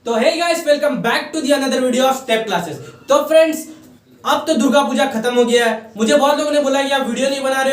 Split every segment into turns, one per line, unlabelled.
तो hey guys, welcome back to the another video of step classes. तो friends, अब तो दुर्गा पूजा खत्म हो गया है। मुझे बहुत लोगों ने बोला कि आप वीडियो नहीं बना रहे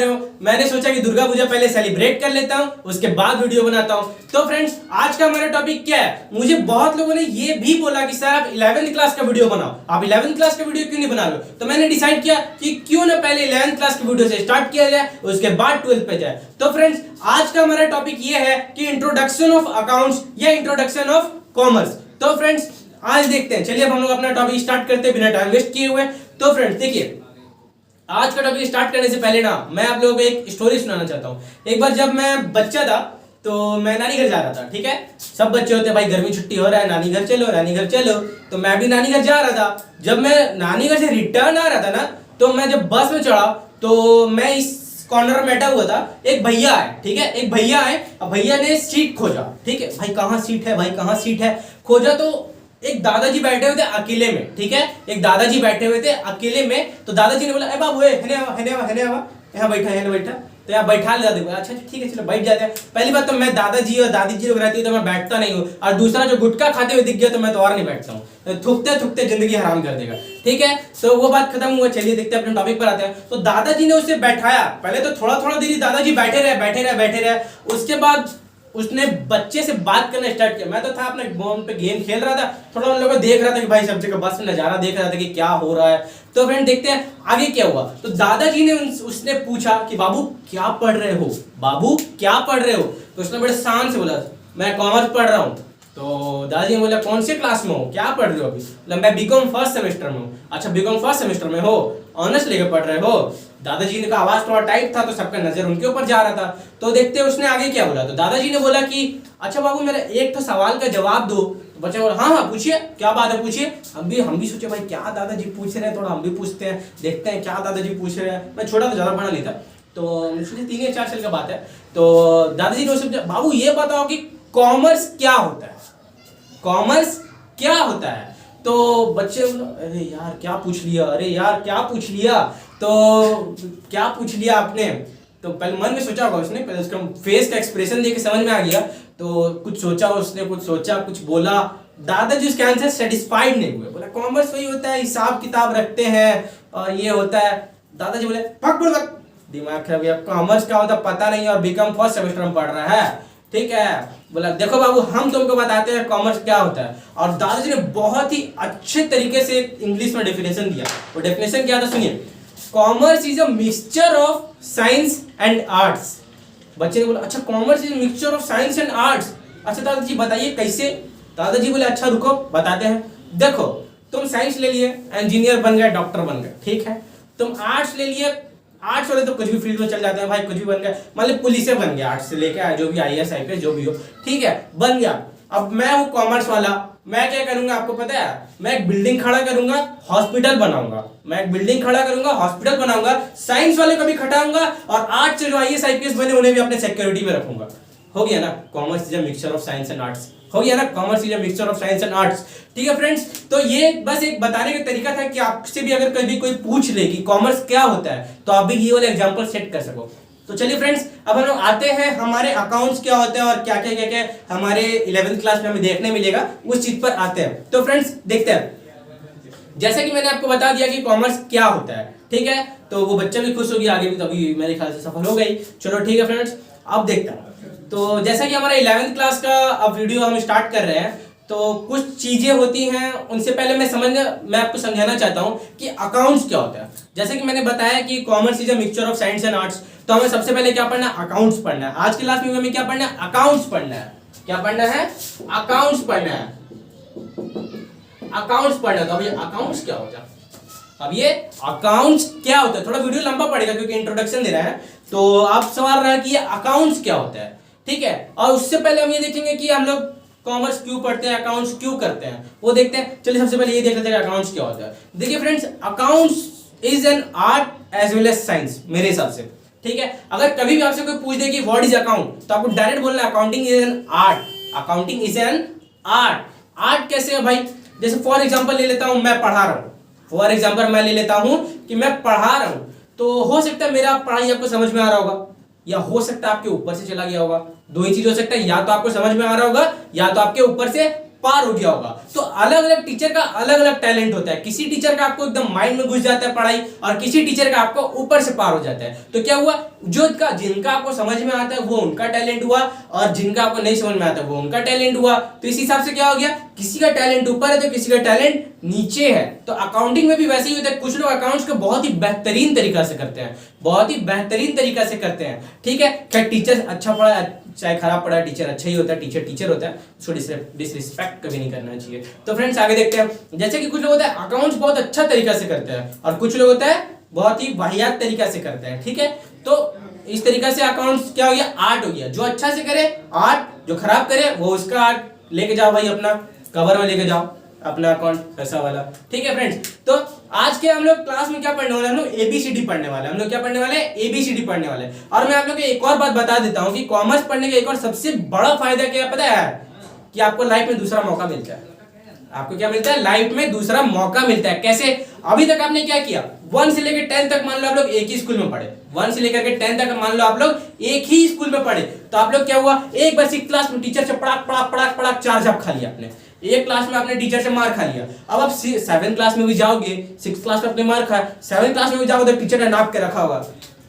हो। मैंने सोचा कि दुर्गा पूजा पहले सेलिब्रेट कर लेता हूं, उसके बाद वीडियो बनाता हूं। तो फ्रेंड्स, आज का हमारा टॉपिक क्या है? मुझे बहुत लोगों ने ये भी बोला कि सर आप 11th क्लास का वीडियो बनाओ, आप 11th क्लास का वीडियो क्यों नहीं बना रहे हो? तो मैंने डिसाइड किया कि क्यों ना पहले 11th क्लास की वीडियो से स्टार्ट किया जाए, उसके बाद 12th पे जाए। तो फ्रेंड्स, आज का हमारा टॉपिक ये है कि इंट्रोडक्शन ऑफ अकाउंट्स या इंट्रोडक्शन ऑफ कॉमर्स। तो फ्रेंड्स, आज देखते हैं, चलिए अब हम लोग अपना टॉपिक स्टार्ट करते हैं बिना टाइम वेस्ट किए हुए। तो फ्रेंड्स देखिए, आज का टॉपिक स्टार्ट करने से पहले ना मैं आप लोगों को एक स्टोरी सुनाना चाहता हूं। एक बार जब मैं बच्चा था तो मैं नानी घर जा रहा था। ठीक है, सब बच्चे होते हैं भाई, गर्मी छुट्टी हो रहा है, नानी घर चलो नानी घर चलो। तो मैं भी नानी घर जा रहा था। जब मैं नानी घर से रिटर्न आ रहा था ना, तो मैं जब बस में चढ़ा तो मैं इस कॉर्नर में बैठा हुआ था। एक भैया आए, ठीक है, एक भैया आए। अब भैया ने सीट खोजा। ठीक है भाई, कहाँ सीट है, भाई कहाँ सीट है, खोजा तो एक दादाजी बैठे हुए थे अकेले में। ठीक है, एक दादाजी बैठे हुए थे अकेले में। तो दादाजी ने बोला, ए बाबू, यहाँ बैठा। तो यहाँ बैठा ले दादी। अच्छा ठीक है, चलो बैठ जाते हैं। पहली बात तो मैं दादाजी और दादी जी लोग रहती है तो मैं बैठता नहीं हूँ, और दूसरा जो गुटखा खाते हुए दिख गया तो मैं तो और नहीं बैठता हूँ, थूकते थूकते जिंदगी हराम कर देगा। ठीक है, तो वो बात खत्म हुआ। चलिए देखते हैं, अपने टॉपिक पर आते हैं। तो दादाजी ने उसे बैठाया। पहले तो थोड़ा थोड़ा देर दादाजी बैठे रहे। उसके बाद उसने बच्चे से बात करना स्टार्ट किया। मैं तो था अपने फोन पे गेम खेल रहा था, थोड़ा उन लोगों को देख रहा था कि भाई सब जगह बस में नजारा देख रहा था कि क्या हो रहा है। तो फ्रेंड देखते हैं आगे क्या हुआ। तो दादाजी ने उसने पूछा कि बाबू क्या पढ़ रहे हो, बाबू क्या पढ़ रहे हो? तो उसने बड़े शान से बोला, मैं कॉमर्स पढ़ रहा हूँ। तो दादाजी ने बोला, कौन से क्लास में हो, क्या पढ़ रहे हो अभी? बोला, मैं बीकॉम फर्स्ट सेमेस्टर में हूँ। अच्छा, बीकॉम फर्स्ट सेमेस्टर में हो, ऑनर्स लेकर पढ़ रहे हो? दादाजी ने का आवाज थोड़ा टाइट था तो सबका नजर उनके ऊपर जा रहा था। तो देखते हैं उसने आगे क्या बोला। तो दादाजी ने बोला कि अच्छा बाबू, मेरा एक तो सवाल का जवाब दो। तो बच्चा बोला, हाँ पूछिए, क्या बात है पूछिए। हम भी सोचे भाई क्या दादाजी पूछ रहे हैं, थोड़ा हम भी पूछते हैं, देखते हैं क्या दादाजी पूछ रहे हैं। मैं छोटा तो ज्यादा बड़ा नहीं था, तो मुझे 3 या 4 साल का बात है। तो दादाजी ने उससे पूछा, बाबू ये बताओ कि कॉमर्स क्या होता है, कॉमर्स क्या होता है? तो बच्चे, अरे यार क्या पूछ लिया, तो क्या पूछ लिया आपने? तो पहले मन में सोचा होगा उसने, पहले उसका फेस का एक्सप्रेशन देख के समझ में आ गया। तो कुछ सोचा उसने, कुछ बोला। दादाजी उसके आंसर सेटिस्फाइड नहीं हुए। बोला, कॉमर्स वही होता है, हिसाब किताब रखते हैं और ये होता है। दादाजी बोले, फक दिमाग खराब, कॉमर्स क्या होता है पता नहीं और बीकॉम फर्स्ट सेमेस्टर में पढ़ रहा है। ठीक है, बोला देखो बाबू, हम तुमको बताते हैं कॉमर्स क्या होता है। और दादाजी ने बहुत ही अच्छे तरीके से इंग्लिश में डेफिनेशन दिया। वो डेफिनेशन क्या था सुनिए, commerce is a mixture of science and arts. बच्चे ने बोला, अच्छा commerce is a mixture of science and arts, अच्छा दादाजी बताइए कैसे? दादाजी बोले, अच्छा रुको बताते हैं। देखो, तुम साइंस ले लिए, इंजीनियर बन गए, डॉक्टर बन गए, ठीक है। तुम आर्ट्स ले लिए, आर्ट्स वाले तो कुछ भी फील्ड में चल जाते हैं भाई, कुछ भी बन गया, मतलब पुलिस बन गया आर्ट्स से लेकर, जो भी IAS IPS जो भी हो, ठीक है, बन गया। अब मैं हूं कॉमर्स वाला, मैं क्या करूंगा आपको पता है? मैं एक बिल्डिंग खड़ा करूंगा, हॉस्पिटल बनाऊंगा। साइंस वाले को भी खटाऊंगा और आर्ट्स से जो IAS IPS बने उन्हें भी अपने सिक्योरिटी में रखूंगा। हो गया ना, commerce is a mixture of science and arts. हो गया ना, commerce is a mixture of science and arts. ठीक है फ्रेंड्स, तो ये बस एक बताने का तरीका था कि आपसे भी अगर कभी कोई पूछ ले कि कॉमर्स क्या होता है तो आप भी ये वाला एग्जांपल सेट कर सको। तो चलिए फ्रेंड्स, अब हम लोग आते हैं हमारे अकाउंट्स क्या होते हैं और क्या क्या हमारे 11th क्लास में हमें देखने मिलेगा, उस चीज पर आते हैं। तो फ्रेंड्स देखते हैं, जैसे कि मैंने आपको बता दिया कि कॉमर्स क्या होता है, ठीक है, तो वो बच्चा भी खुश हो गया, आगे भी तभी मेरे ख्याल से सफल हो गई। चलो ठीक है फ्रेंड्स, अब देखते हैं। तो जैसा कि हमारा 11th क्लास का अब वीडियो हम स्टार्ट कर रहे हैं, तो कुछ चीजें होती हैं, उनसे पहले मैं आपको समझाना चाहता हूं कि अकाउंट्स क्या होता है। जैसे कि मैंने बताया कि commerce is a mixture of science and arts, तो हमें सबसे पहले क्या पढ़ना है? अकाउंट्स पढ़ना है। आज की क्लास में हमें क्या पढ़ना है? अकाउंट्स पढ़ना है। क्या पढ़ना है? अकाउंट्स पढ़ना है। अकाउंट्स पढ़ना है। तो अब ये अकाउंट्स क्या होता है? थोड़ा वीडियो लंबा पड़ेगा क्योंकि इंट्रोडक्शन दे रहा है, तो आप सवाल रहा है कि ये अकाउंट्स क्या होता है, ठीक है। और उससे पहले हम ये देखेंगे कि हम लोग कॉमर्स क्यों पढ़ते हैं, अकाउंट्स क्यों करते हैं, वो देखते हैं। चलिए सबसे पहले ये देख लेते हैं अकाउंट्स क्या होता है। देखिए friends, accounts is an art as well as science, मेरे हिसाब से, ठीक है। अगर कभी भी आपसे कोई पूछ दे कि व्हाट इज अकाउंट, तो आपको डायरेक्ट बोलना है accounting is an art. Accounting is an art. Art कैसे है भाई? जैसे फॉर एग्जांपल ले लेता हूं, मैं पढ़ा रहा हूं, फॉर एग्जांपल मैं ले लेता हूं कि मैं पढ़ा रहा हूं, तो हो सकता है मेरा पढ़ाई आपको समझ में आ रहा होगा, या हो सकता है आपके ऊपर से चला गया होगा। दो ही चीज हो सकता है, या तो आपको समझ में आ रहा होगा या तो आपके ऊपर से पार हो गया होगा। तो अलग अलग टीचर का अलग अलग टैलेंट होता है। किसी टीचर का आपको एकदम माइंड में घुस जाता है पढ़ाई, और किसी टीचर का आपको ऊपर से पार हो जाता है। तो क्या हुआ, जिनका आपको समझ में आता है वो उनका टैलेंट हुआ, और जिनका आपको नहीं समझ में आता वो उनका टैलेंट हुआ। तो इस हिसाब से क्या हो गया, किसी का टैलेंट ऊपर है तो किसी का टैलेंट नीचे है। तो अकाउंटिंग में भी वैसे ही होता है। कुछ लोग अकाउंट्स को बहुत ही बेहतरीन तरीका से करते हैं, बहुत ही बेहतरीन तरीका से करते हैं, ठीक है। क्या टीचर अच्छा पढ़ा चाहे खराब पढ़ा, टीचर अच्छा ही होता है, टीचर होता है, उसको डिसरिस्पेक्ट कभी नहीं करना चाहिए। तो फ्रेंड्स आगे देखते हैं। जैसे कि कुछ लोग होता है अकाउंट्स बहुत अच्छा तरीका से करते हैं, और कुछ लोग होता है बहुत ही वाहियात तरीका से करते हैं, ठीक है। तो इस तरीका से अकाउंट्स क्या हो गया, आर्ट हो गया। जो अच्छा से करे आर्ट, जो खराब करे वो उसका आर्ट। लेके जाओ भाई, अपना कवर में लेके जाओ अपना अकाउंट पैसा वाला, ठीक है फ्रेंड्स। तो आज के हम लोग क्लास में क्या पढ़ने वाले हैं, हम लोग एबीसीडी पढ़ने वाले हैं। हम लोग क्या पढ़ने वाले हैं, एबीसीडी पढ़ने वाले हैं। और मैं आप लोग को एक और बात बता देता हूं कि कॉमर्स पढ़ने का एक और सबसे बड़ा फायदा क्या है पता है, कि आपको लाइफ में दूसरा मौका मिलता है। आपको क्या मिलता है, लाइफ में दूसरा मौका मिलता है। कैसे, अभी तक आपने क्या किया, 1 से लेकर 10 तक मान लो आप लोग एक ही स्कूल में पढ़े, 1 से लेकर के 10 तक मान लो आप लोग एक ही स्कूल में पढ़े। तो आप लोग क्या हुआ, एक बार 6th क्लास में टीचर से पड़ाक पड़ाक पड़ाक पड़ाक 4 झाप खा लिया आपने, एक क्लास में आपने टीचर से मार खा लिया। अब आप 7th क्लास में भी जाओगे, 6th क्लास में आपने मार खाया, 7th क्लास में भी जाओगे तो टीचर ने नाप के रखा होगा,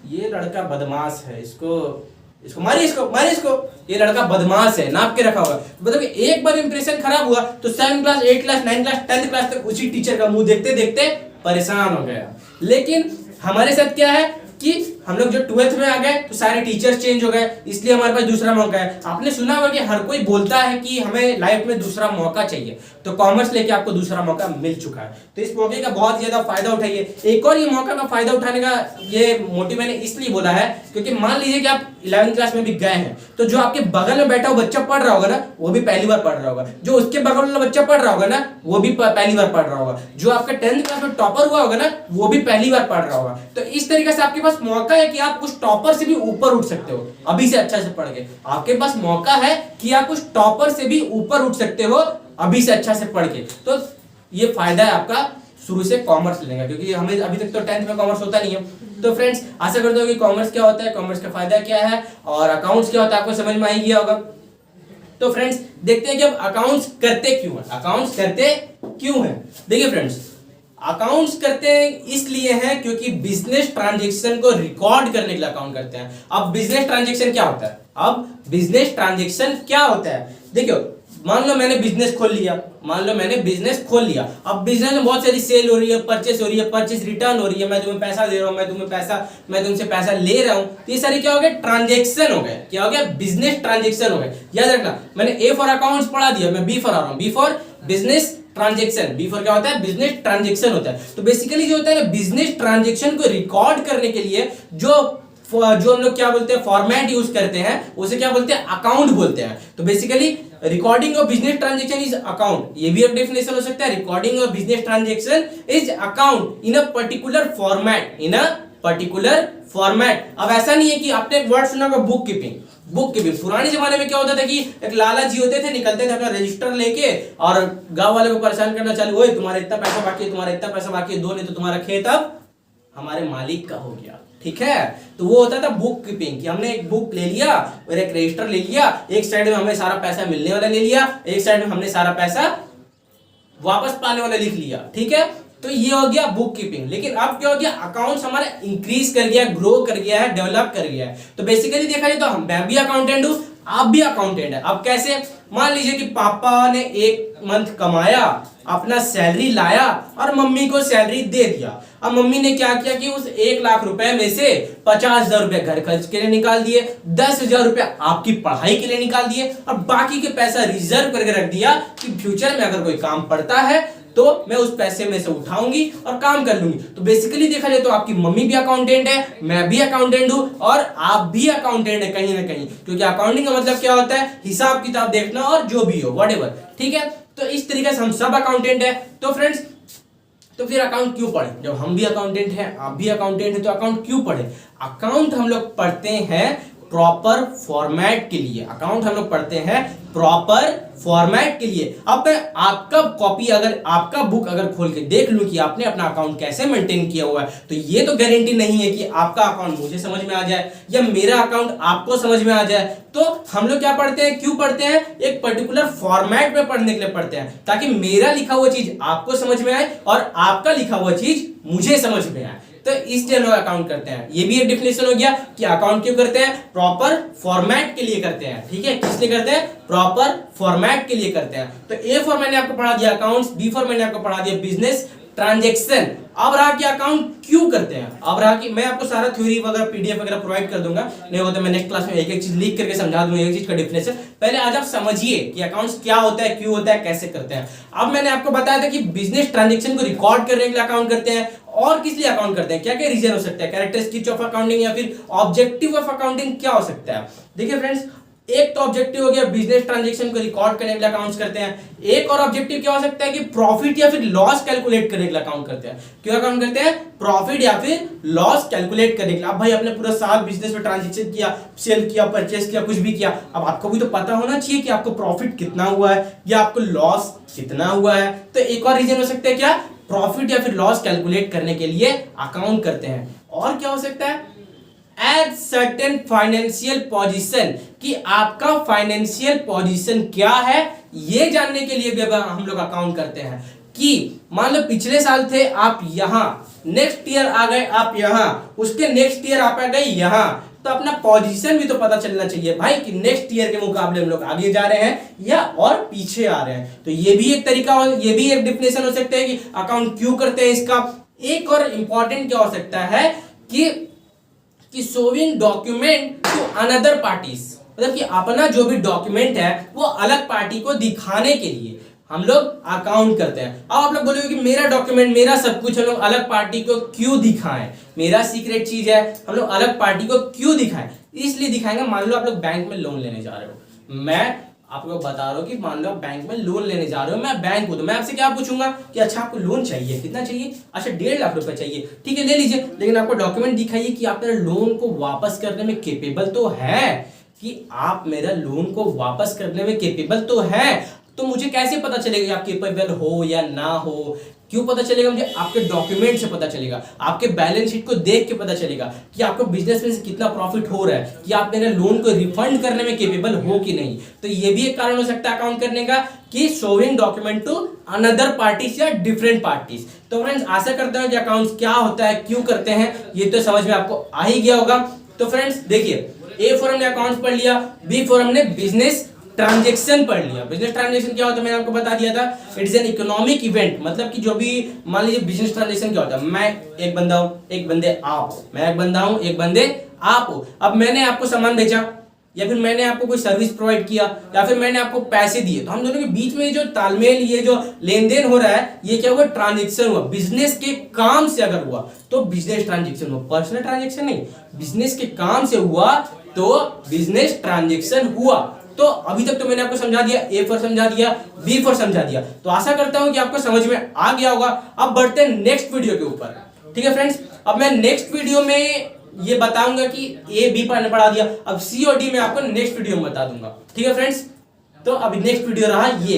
ये लड़का बदमाश है, इसको मारिए, इसको ये लड़का बदमाश है, नाप के रखा होगा। मतलब एक बार इंप्रेशन खराब हुआ तो 7th class 8th class 9th class 10th class तक उसी टीचर का मुंह देखते देखते परेशान हो गया। लेकिन हमारे साथ क्या है कि हम लोग जो 12th में आ गए तो सारे टीचर्स चेंज हो गए, इसलिए हमारे पास दूसरा मौका है। आपने सुना होगा कि हर कोई बोलता है कि हमें लाइफ में दूसरा मौका चाहिए, तो कॉमर्स लेके आपको दूसरा मौका मिल चुका है। तो इस मौके का बहुत ज्यादा फायदा उठाइए। एक और ये मौका का फायदा उठाने का ये मोटिव मैंने इसलिए बोला है क्योंकि मान लीजिए कि आप 11th क्लास में भी गए हैं, तो जो आपके बगल में बैठा हुआ बच्चा पढ़ रहा होगा ना, वो भी पहली बार पढ़ रहा होगा, जो उसके बगल वाला बच्चा पढ़ रहा होगा ना, वो भी पहली बार पढ़ रहा होगा, जो आपका 10th क्लास में टॉपर हुआ होगा ना, वो भी पहली बार पढ़ रहा होगा। तो इस तरीके से आपके पास मौका है कि आप उस टॉपर से भी ऊपर उठ सकते हो अभी से अच्छा से पढ़ के। आपके पास मौका है कि आप उस टॉपर से भी ऊपर उठ सकते हो अभी से अच्छा से पढ़ के। तो ये फायदा है आपका शुरू से कॉमर्स लेने का, क्योंकि हमें अभी तक तो 10th में कॉमर्स होता नहीं है। तो फ्रेंड्स आशा करता हूं कि कॉमर्स क्या होता है, कॉमर्स का फायदा क्या है और अकाउंट्स क्या होता है आपको समझ में आ गया होगा। तो फ्रेंड्स देखते हैं कि अब अकाउंट्स करते क्यों हैं, अकाउंट्स करते क्यों हैं। देखिए फ्रेंड्स, अकाउंट्स करते हैं इसलिए हैं क्योंकि बिजनेस ट्रांजैक्शन को रिकॉर्ड करने के लिए अकाउंट करते हैं। अब बिजनेस ट्रांजैक्शन क्या होता है, देखियो मान लो मैंने बिजनेस खोल लिया, अब बिजनेस में बहुत सारी सेल हो रही है, परचेस हो रही है, परचेस रिटर्न हो रही है, मैं तुम्हें पैसा दे रहा हूं, मैं तुमसे पैसा ले रहा हूं। तो ये सारे क्या हो गए, ट्रांजैक्शन हो गए, क्या हो गया, बिजनेस ट्रांजैक्शन हो गए। याद रखना, मैंने ए फॉर अकाउंट्स पढ़ा दिया, मैं बी फॉर आ रहा हूं, B for business transaction, B for क्या होता है, बिजनेस ट्रांजैक्शन होता है। तो बेसिकली जो होता है ना, बिजनेस ट्रांजैक्शन को रिकॉर्ड करने के लिए जो हम लोग क्या बोलते हैं, फॉर्मेट यूज करते हैं, उसे क्या बोलते हैं, अकाउंट बोलते हैं। तो basically recording of business transaction is account, ये भी एक डेफिनेशन हो सकता है। Recording of business transaction is account in a particular format, अब ऐसा नहीं है कि आपने एक वर्ड सुना होगा बुक कीपिंग। पुराने जमाने में क्या होता था कि एक लाला जी होते थे, निकलते थे अपना रजिस्टर लेके और गांव वाले को परेशान करना चालू, ओए तुम्हारा इतना पैसा बाकी है, दो नहीं तो तुम्हारा खेत अब हमारे मालिक का हो गया, ठीक है। तो वो होता था बुक कीपिंग, कि हमने एक बुक ले लिया और एक रजिस्टर ले लिया, एक साइड में हमने सारा पैसा मिलने वाला ले लिया, एक साइड में हमने सारा पैसा वापस पाने वाला लिख लिया, ठीक है। तो ये हो गया बुक कीपिंग। लेकिन अब क्या हो गया, अकाउंट्स हमारा इंक्रीज कर गया, ग्रो कर गया है, डेवलप कर गया है। तो बेसिकली देखा जाए तो मैं भी अकाउंटेंट हूं, आप भी अकाउंटेंट है। अब कैसे, मान लीजिए कि पापा ने एक मंथ कमाया, अपना सैलरी लाया और मम्मी को सैलरी दे दिया। अब मम्मी ने क्या किया कि उस 1 लाख रुपए में से 50,000 रुपए घर खर्च के लिए निकाल दिए, 10,000 रुपए आपकी पढ़ाई के लिए निकाल दिए और बाकी के पैसा रिजर्व करके रख दिया कि फ्यूचर में अगर कोई काम पड़ता है तो मैं उस पैसे में से उठाऊंगी और काम कर लूंगी। तो बेसिकली देखा जाए तो आपकी मम्मी भी अकाउंटेंट है, मैं भी अकाउंटेंट हूं और आप भी अकाउंटेंट है कहीं ना कहीं, क्योंकि अकाउंटिंग का मतलब क्या होता है, हिसाब किताब देखना और जो भी हो व्हाटएवर, ठीक है। तो इस तरीके से हम सब अकाउंटेंट है। तो फ्रेंड्स, तो फिर अकाउंट क्यों पढ़े, जब हम भी अकाउंटेंट हैं, आप भी अकाउंटेंट हैं, तो अकाउंट क्यों पढ़े। अकाउंट हम लोग पढ़ते हैं प्रॉपर फॉर्मेट के लिए। अकाउंट हम लोग पढ़ते हैं प्रॉपर फॉर्मेट के लिए। अब मैं आपका कॉपी अगर आपका बुक अगर खोल के देख लूं कि आपने अपना अकाउंट कैसे मेंटेन किया हुआ है, तो ये तो गारंटी नहीं है कि आपका अकाउंट मुझे समझ में आ जाए या मेरा अकाउंट आपको समझ में आ जाए। तो हम लोग क्या पढ़ते हैं, क्यों पढ़ते हैं, एक पर्टिकुलर फॉर्मेट में पढ़ने के लिए पढ़ते हैं, ताकि मेरा लिखा हुआ चीज आपको समझ में आए और आपका लिखा हुआ चीज मुझे समझ में आए। तो इसलिए लोग अकाउंट करते हैं। ये भी एक डेफिनेशन हो गया कि अकाउंट क्यों करते हैं, प्रॉपर फॉर्मेट के लिए करते हैं। ठीक है, किस लिए करते हैं, प्रॉपर फॉर्मेट के लिए करते हैं। तो ए फॉर मैंने आपको पढ़ा दिया अकाउंट्स, बी फॉर मैंने आपको पढ़ा दिया बिजनेस ट्रांजैक्शन। अब रहा कि अकाउंट क्यों करते हैं, अब रहा कि मैं आपको सारा थ्योरी वगैरह पीडीएफ वगैरह प्रोवाइड कर दूंगा, नहीं होता मैं नेक्स्ट क्लास में एक एक चीज लिख करके समझा दूंगा, एक चीज का डेफिनेशन। पहले आज आप समझिए कि अकाउंट्स क्या होता है, क्यों होता है, कैसे करते हैं। अब मैंने आपको बताया था कि बिजनेस ट्रांजैक्शन को रिकॉर्ड करने के लिए अकाउंट करते हैं, और किस लिए अकाउंट करते हैं, क्या क्या रीजन हो सकता है, कैरेक्टरिस्टिक्स ऑफ अकाउंटिंग या फिर ऑब्जेक्टिव ऑफ अकाउंटिंग क्या हो सकता है। देखिए फ्रेंड्स, एक तो ऑब्जेक्टिव हो गया बिजनेस ट्रांजैक्शन को रिकॉर्ड करने के लिए अकाउंट्स करते हैं। एक और ऑब्जेक्टिव क्या हो सकता है कि प्रॉफिट या फिर लॉस कैलकुलेट करने के लिए अकाउंट करते हैं। क्यों अकाउंट करते हैं, प्रॉफिट या फिर लॉस कैलकुलेट करने के लिए। अब भाई आपने पूरा साल बिजनेस में ट्रांजैक्शन किया, सेल किया, परचेस किया, कुछ भी किया, अब आपको भी तो पता होना चाहिए कि आपको प्रॉफिट कितना हुआ है या आपको लॉस कितना हुआ है। तो एक और रीजन हो सकता है क्या, प्रॉफिट या फिर लॉस कैलकुलेट करने के लिए अकाउंट करते हैं। और क्या हो सकता है, एट सर्टेन फाइनेंशियल पोजीशन, कि आपका फाइनेंशियल पोजीशन क्या है ये जानने के लिए भी हम लोग अकाउंट करते हैं। कि मान लो पिछले साल थे आप यहां, नेक्स्ट ईयर आ गए आप यहां, उसके नेक्स्ट ईयर आप आ गए यहां, तो अपना पोजीशन भी तो पता चलना चाहिए भाई कि नेक्स्ट ईयर के मुकाबले हम लोग आगे जा रहे हैं या और पीछे आ रहे हैं। तो ये भी एक तरीका, ये भी एक डिफिनेशन हो सकता है कि अकाउंट क्यों करते हैं इसका। एक और इंपॉर्टेंट क्या हो सकता है कि showing document to another parties, मतलब कि अपना जो भी डॉक्यूमेंट है वो अलग पार्टी को दिखाने के लिए हम लोग अकाउंट करते हैं। अब आप लोग बोलोगे कि मेरा डॉक्यूमेंट, मेरा सब कुछ हम लोग अलग पार्टी को क्यों दिखाएं, मेरा सीक्रेट चीज है, हम लोग अलग पार्टी को क्यों दिखाएं। इसलिए दिखाएंगे, मान लो आप लोग बैंक में लोन लेने जा रहे हो, मैं आपको बता रहा हूँ कि मान लो आप बैंक में लोन लेने जा रहे हो, मैं बैंक हूं, तो मैं आपसे क्या पूछूंगा कि अच्छा आपको लोन चाहिए, कितना चाहिए, अच्छा 1.5 लाख रुपए चाहिए, ठीक है ले लीजिए, लेकिन आपको डॉक्यूमेंट दिखाइए कि आप मेरे लोन को वापस करने में केपेबल तो है, कि आप मेरा लोन को वापस करने में केपेबल तो है। तो मुझे कैसे पता चलेगा कि आप केपेबल हो या ना हो, क्यों पता चलेगा मुझे, आपके डॉक्यूमेंट से पता चलेगा, आपके बैलेंस शीट को देख के पता चलेगा कि आपको बिजनेस में से कितना प्रॉफिट हो रहा है, कि आप मेरे लोन को रिफंड करने में केपेबल हो कि नहीं। तो ये भी एक कारण हो सकता है अकाउंट करने का, कि showing document to another parties या डिफरेंट पार्टीज। तो फ्रेंड्स आशा करता हूं कि अकाउंट्स क्या होता है, क्यों करते हैं, ये तो समझ में आपको आ ही गया होगा। तो फ्रेंड्स देखिए, ए फॉर हमने अकाउंट्स पढ़ लिया, बी फॉर हमने बिजनेस ट्रांजैक्शन पढ़ लिया। बिजनेस ट्रांजैक्शन क्या होता है मैंने आपको बता दिया था, it is an economic event, मतलब कि जो भी मान लीजिए बिजनेस ट्रांजैक्शन क्या होता है, मैं एक बंदा हूं, एक बंदे आप हो, मैं एक बंदा हूं, एक बंदे आप हो। अब मैंने आपको सामान बेचा या फिर मैंने आपको कोई सर्विस प्रोवाइड किया या फिर मैंने आपको पैसे दिए, तो हम दोनों के बीच में जो तालमेल, ये जो लेन देन हो रहा है, ये क्या हुआ, ट्रांजैक्शन हुआ। बिजनेस के काम से अगर हुआ तो बिजनेस ट्रांजैक्शन हुआ, पर्सनल ट्रांजैक्शन नहीं, बिजनेस के काम से हुआ तो बिजनेस ट्रांजैक्शन हुआ। तो अभी तक तो मैंने आपको समझा दिया, ए फॉर समझा दिया, बी फॉर समझा दिया, तो आशा करता हूं कि आपको समझ में आ गया होगा। अब बढ़ते हैं नेक्स्ट वीडियो के ऊपर, ठीक है फ्रेंड्स। अब मैं नेक्स्ट वीडियो में ये बताऊंगा कि ए बी पर पढ़ा दिया, अब सी और डी में आपको नेक्स्ट वीडियो में बता दूंगा, ठीक है फ्रेंड्स। तो अभी नेक्स्ट वीडियो रहा ये।